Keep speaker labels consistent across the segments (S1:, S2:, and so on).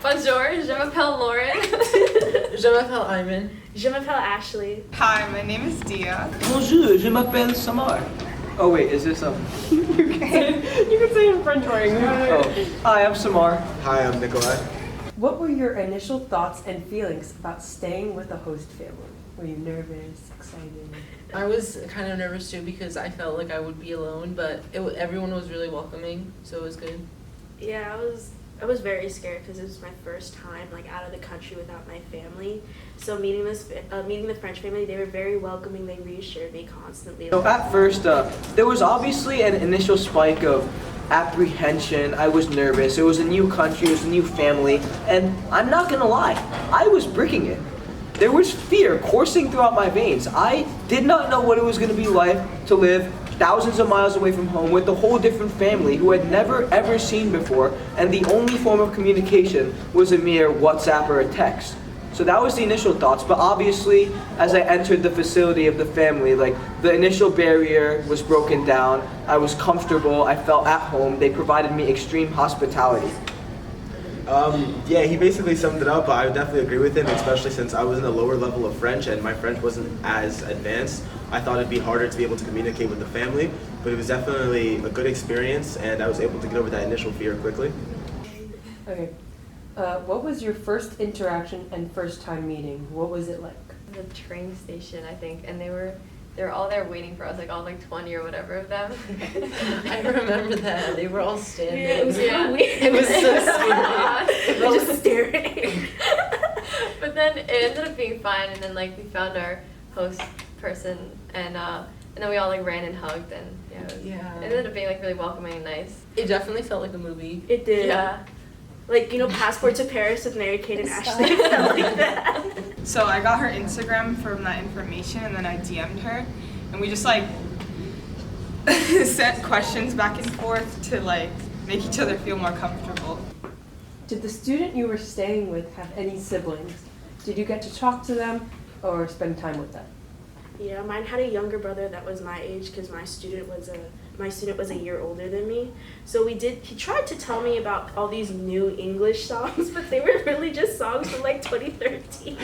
S1: Bonjour, je m'appelle Lauren.
S2: Je m'appelle Ivan.
S3: Je m'appelle Ashley.
S4: Hi, my name is Dia.
S5: Bonjour, je m'appelle Samar. Oh wait, is this
S4: You can say it in French or English.
S5: Oh, hi, I'm Samar.
S6: Hi, I'm Nikolai.
S7: What were your initial thoughts and feelings about staying with a host family? Were you nervous, excited?
S2: I was kind of nervous too because I felt like I would be alone, but everyone was really welcoming, so it was good.
S3: Yeah, I was very scared because it was my first time like out of the country without my family. So meeting the French family, they were very welcoming. They reassured me constantly.
S5: So at first, there was obviously an initial spike of apprehension. I was nervous. It was a new country, it was a new family, and I'm not gonna lie, I was bricking it. There was fear coursing throughout my veins. I did not know what it was gonna be like to live thousands of miles away from home with a whole different family who had never ever seen before, and the only form of communication was a mere WhatsApp or a text. So that was the initial thoughts, but obviously as I entered the facility of the family, like the initial barrier was broken down. I was comfortable, I felt at home. They provided me extreme hospitality.
S6: Yeah, he basically summed it up. I would definitely agree with him, especially since I was in a lower level of French and my French wasn't as advanced. I thought it'd be harder to be able to communicate with the family, but it was definitely a good experience and I was able to get over that initial fear quickly.
S7: Okay. What was your first interaction and first time meeting? What was it like?
S1: The train station, I think, and they were all there waiting for us, like all like 20 or whatever of them.
S2: I remember that. They were all standing.
S3: Yeah, it was so weird.
S2: It was so
S3: They were just staring.
S1: But then it ended up being fine, and then like we found our host person, and then we all like ran and hugged, and
S2: Yeah.
S1: it ended up being like really welcoming and nice.
S2: It definitely felt like a movie.
S3: It did.
S1: Yeah.
S3: Like, you know, Passport to Paris with Mary Kate and Ashley. It felt like that.
S4: So I got her Instagram from that information and then I DM'd her and we just like sent questions back and forth to like make each other feel more comfortable.
S7: Did the student you were staying with have any siblings? Did you get to talk to them or spend time with them?
S3: Yeah, mine had a younger brother that was my age because my student was a year older than me. So he tried to tell me about all these new English songs, but they were really just songs from like 2013.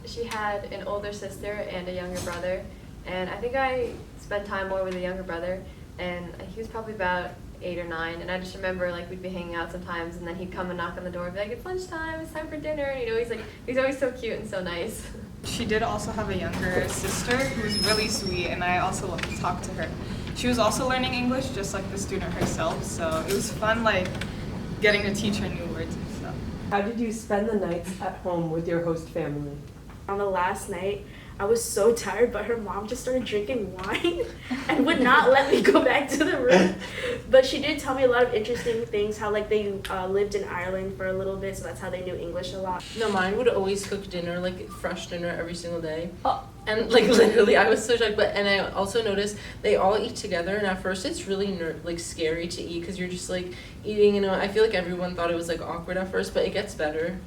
S1: She had an older sister and a younger brother, and I think I spent time more with the younger brother, and he was probably about 8 or 9, and I just remember like we'd be hanging out sometimes, and then he'd come and knock on the door and be like, it's lunchtime, it's time for dinner, and he's always so cute and so nice.
S4: She did also have a younger sister who was really sweet and I also loved to talk to her. She was also learning English just like the student herself, so it was fun like getting to teach her new words and stuff.
S7: How did you spend the nights at home with your host family?
S3: On the last night, I was so tired, but her mom just started drinking wine and would not let me go back to the room. But she did tell me a lot of interesting things, how like they lived in Ireland for a little bit, so that's how they knew English a lot.
S2: No, mine would always cook dinner, like fresh dinner every single day. And like literally, I was so shocked. And I also noticed they all eat together, and at first it's really scary to eat because you're just like eating. You know, I feel like everyone thought it was like awkward at first, but it gets better.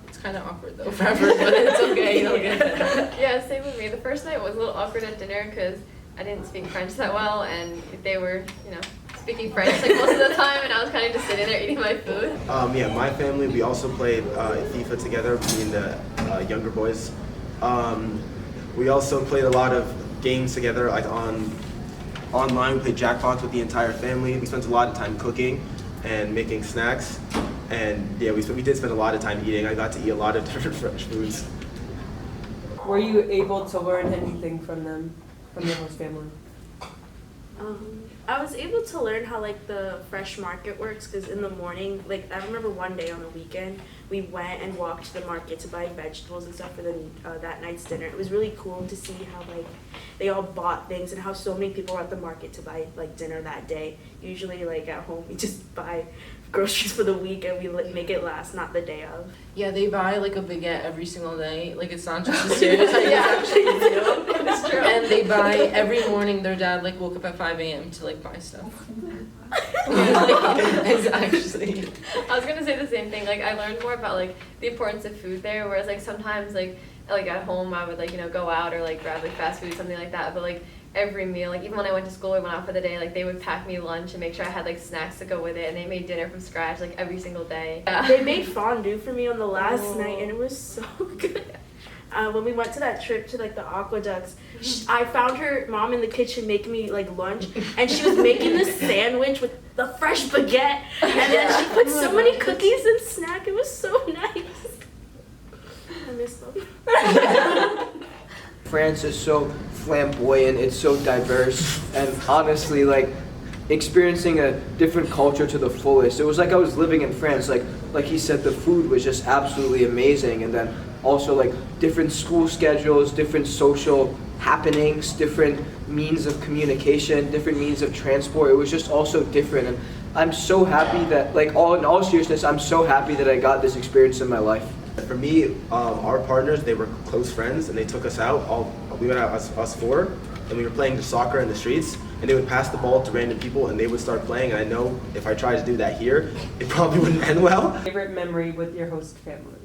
S2: It's kind of awkward though forever, but it's okay. It'll get better.
S1: Yeah, same with me. The first night was a little awkward at dinner because I didn't speak French that well, and they were, speaking French like most of the time, and I was kind of just sitting there eating my food.
S6: Yeah, my family, we also played FIFA together, between the younger boys. We also played a lot of games together, like online. We played Jackbox with the entire family. We spent a lot of time cooking and making snacks. And yeah, we did spend a lot of time eating. I got to eat a lot of different French foods.
S7: Were you able to learn anything from them, from your host family?
S3: I was able to learn how like the fresh market works because in the morning, like I remember one day on the weekend, we went and walked to the market to buy vegetables and stuff for that night's dinner. It was really cool to see how like they all bought things and how so many people were at the market to buy like dinner that day. Usually like at home we just buy groceries for the week and we make it last, not the day of.
S2: Yeah, they buy like a baguette every single day. Like it's not just a stereotype. Yeah, it's actually real.
S1: It's true.
S2: And they buy every morning. Their dad like woke up at 5 a.m. to like buy stuff. It's actually.
S1: I was gonna say the same thing. Like I learned more about like the importance of food there, whereas like sometimes like at home I would like go out or like grab like fast food, something like that. But like every meal. Like even when I went to school or went out for the day, like they would pack me lunch and make sure I had like snacks to go with it. And they made dinner from scratch like every single day.
S3: They made fondue for me on the last
S1: Oh.
S3: night, and it was so good. When we went to that trip to like the aqueducts, I found her mom in the kitchen making me like lunch, and she was making this sandwich with the fresh baguette, and then she put so many cookies and snack. It was so nice. I miss them.
S5: France is so flamboyant, it's so diverse, and honestly, like, experiencing a different culture to the fullest. It was like I was living in France. Like he said, the food was just absolutely amazing, and then also like different school schedules, different social happenings, different means of communication, different means of transport. It was just also different, and I'm so happy that, like, in all seriousness, I'm so happy that I got this experience in my life.
S6: For me, our partners, they were close friends, and they took us out. We went out us four, and we were playing soccer in the streets, and they would pass the ball to random people, and they would start playing. And I know if I tried to do that here, it probably wouldn't end well.
S7: Favorite memory with your host family?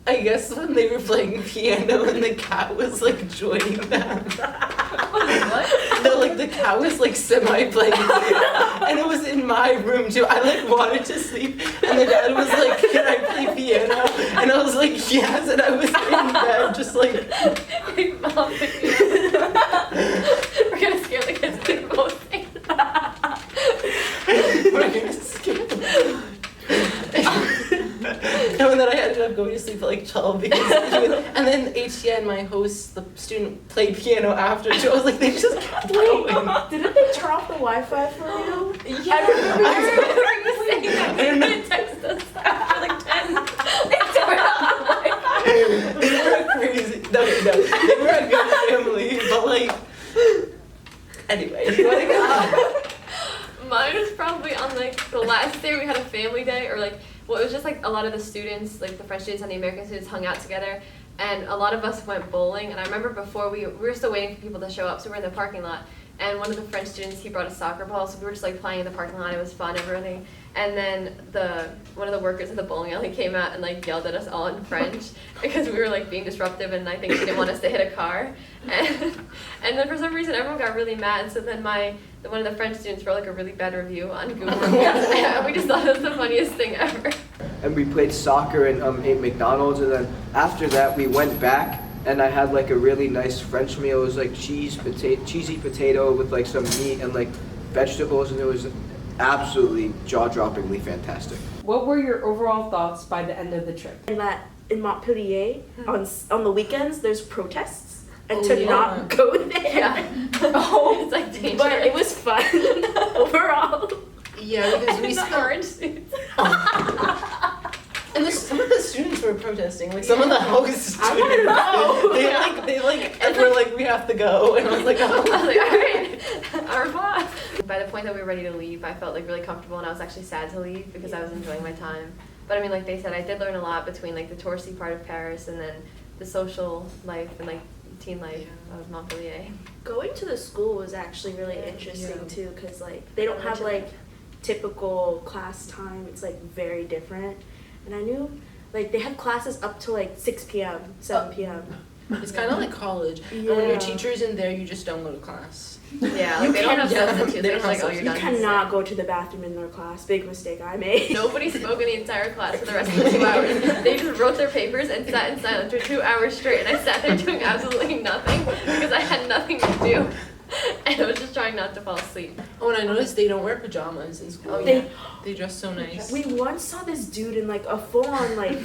S2: I guess when they were playing piano and the cat was like joining them.
S1: What?
S2: No, like the cat was like semi-playing piano, and it was in my room too. I like wanted to sleep, and the dad was like, "Can I play piano?" And I was like, "Yes," and I was in bed just like.
S1: Mom, we're gonna scare the kids with both things.
S2: We're gonna skip. And then I ended up going to sleep at like 12 because and then HCN, my host, the student, played piano after too. I was like, they just kept going.
S3: Didn't they turn off the Wi-Fi for you?
S1: Yeah, I remember you saying that.
S2: I don't know.
S1: You text us after like 10. They turned off the Wi-Fi.
S2: They were crazy. No, they were a good family, but like, anyway.
S1: Mine was probably on like the last day we had a family day, or like, well, it was just like a lot of the students, like the French students and the American students hung out together, and a lot of us went bowling. And I remember before we were still waiting for people to show up, so we were in the parking lot, and one of the French students, he brought a soccer ball, so we were just like playing in the parking lot. It was fun and everything. And then one of the workers at the bowling alley came out and like yelled at us all in French because we were like being disruptive, and I think she didn't want us to hit a car. And then for some reason everyone got really mad, and so then one of the French students wrote like a really bad review on Google. And we just thought it was the funniest thing ever.
S5: And we played soccer and ate McDonald's, and then after that we went back, and I had like a really nice French meal. It was like cheesy potato with like some meat and like vegetables, and it was absolutely jaw-droppingly fantastic.
S7: What were your overall thoughts by the end of the trip?
S3: And that in Montpellier, on the weekends, there's protests, and
S2: Oh,
S3: to
S2: yeah.
S3: not go there.
S1: Yeah. Oh, it's like dangerous.
S3: But it was fun overall.
S2: Yeah, because we
S1: the
S2: still.
S1: orange suits.
S2: And some of the students were protesting, like some of the host students.
S3: I wanted to go.
S2: they were like, we have to go, and I was like,
S1: I was
S2: oh.
S1: like, alright, au revoir. By the point that we were ready to leave, I felt like really comfortable, and I was actually sad to leave because I was enjoying my time. But I mean, like they said, I did learn a lot between like the touristy part of Paris and then the social life and like teen life of Montpellier.
S3: Going to the school was actually really interesting
S2: Yeah.
S3: too, because like they don't have like typical class time. It's like very different. And I knew like they have classes up to like 6 p.m., 7 p.m.
S2: It's kind of like college. And when your
S3: Yeah.
S2: teacher's in there, you just don't go to class.
S1: Yeah,
S3: You
S1: like they don't have
S2: can't-
S1: substitutes.
S2: they
S1: They're
S2: don't
S1: just like,
S2: have
S1: oh, you're
S3: You
S1: done.
S3: cannot go to the bathroom in their class. Big mistake I made.
S1: Nobody spoke in the entire class for the rest of the 2 hours. They just wrote their papers and sat in silence for 2 hours straight, and I sat there doing absolutely nothing because I had nothing to do. And I was just trying not to fall asleep.
S2: Oh, and I noticed they don't wear pajamas in school.
S1: Oh,
S3: They-
S1: yeah.
S2: They dress so nice.
S3: We once saw this dude in like a full-on like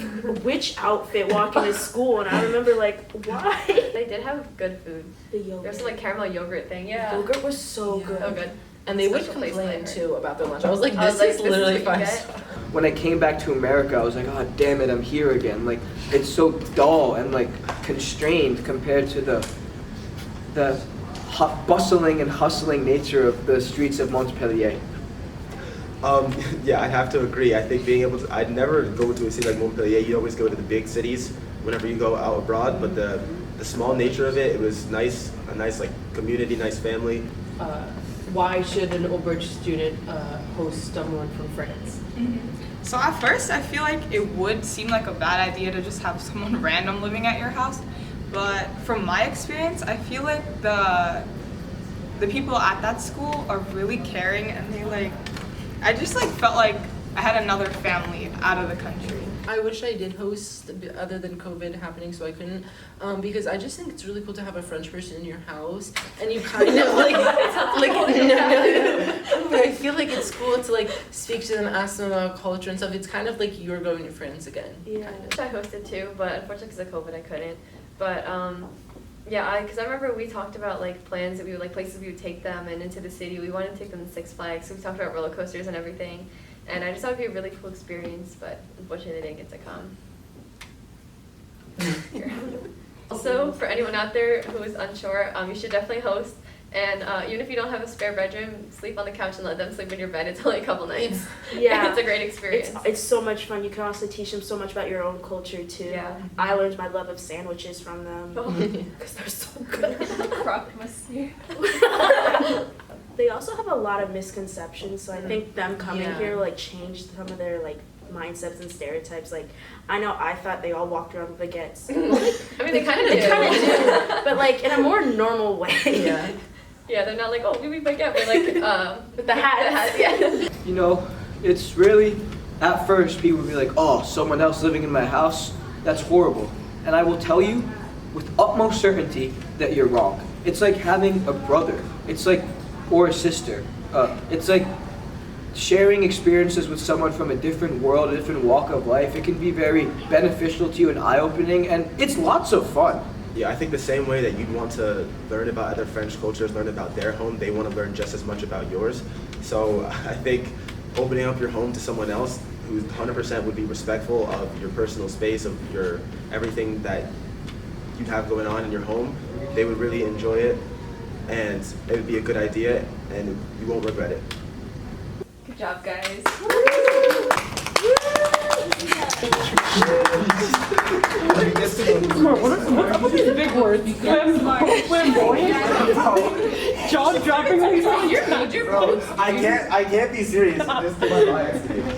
S3: witch outfit walking to school, and I remember like, why?
S1: They did have good food.
S3: The
S1: There was
S3: yogurt.
S1: some like caramel yogurt thing. Yeah.
S3: Yogurt was so
S2: Yeah.
S3: good.
S1: Oh, good.
S2: And they would
S1: Special place
S2: complain
S1: flavor.
S2: too about their lunch. I was like,
S1: I was
S2: this
S1: like,
S2: is
S1: this is
S2: literally
S1: what you
S2: 5
S1: get?
S2: stars.
S5: When I came back to America, I was like, oh damn it, I'm here again. Like, it's so dull and like constrained compared to the bustling and hustling nature of the streets of Montpellier.
S6: Yeah, I have to agree. I think being able to, I'd never go to a city like Montpellier. You always go to the big cities whenever you go out abroad, but the small nature of it was nice, a nice like community, nice family.
S7: Why should an Auberge student host someone from France?
S4: So at first, I feel like it would seem like a bad idea to just have someone random living at your house. But from my experience, I feel like the the people at that school are really caring, and I just felt like I had another family out of the country.
S2: I wish I did host other than COVID happening, so I couldn't, because I just think it's really cool to have a French person in your house, and you kind of but I feel like it's cool to speak to them, ask them about culture and stuff. It's kind of like you're going to friends again.
S3: Yeah.
S1: I hosted too, but unfortunately because of COVID I couldn't. But yeah, because I remember we talked about plans that we would places we would take them, and into the city we wanted to take them to Six Flags. So we talked about roller coasters and everything, and I just thought it'd be a really cool experience. But unfortunately they didn't get to come. Also, for anyone out there who is unsure, you should definitely host. And even if you don't have a spare bedroom, sleep on the couch and let them sleep in your bed. It's only a couple nights.
S3: Yeah.
S1: It's a great experience.
S3: It's so much fun. You can also teach them so much about your own culture too.
S1: Yeah.
S3: I learned my love of sandwiches from them because they're so good. They also have a lot of misconceptions, so I think them coming
S2: Yeah.
S3: here changed some of their mindsets and stereotypes. I know I thought they all walked around with baguettes.
S1: I mean, they kind of do.
S3: But in a more normal way.
S2: Yeah.
S1: Yeah, they're not oh, we baguette. We're
S3: With the hats.
S1: Yeah.
S5: You know, it's really, at first, people would be like, oh, someone else living in my house? That's horrible. And I will tell you with utmost certainty that you're wrong. It's like having a brother. It's or a sister. It's sharing experiences with someone from a different world, a different walk of life. It can be very beneficial to you and eye-opening, and it's lots of fun.
S6: Yeah, I think the same way that you'd want to learn about other French cultures, learn about their home, they want to learn just as much about yours. So I think opening up your home to someone else who 100% would be respectful of your personal space, of your everything that you have going on in your home, they would really enjoy it, and it would be a good idea, and you won't regret it.
S1: Good job, guys.
S7: Big words. Flamboyant. Jaw dropping.
S6: I can't be serious. This is my bias.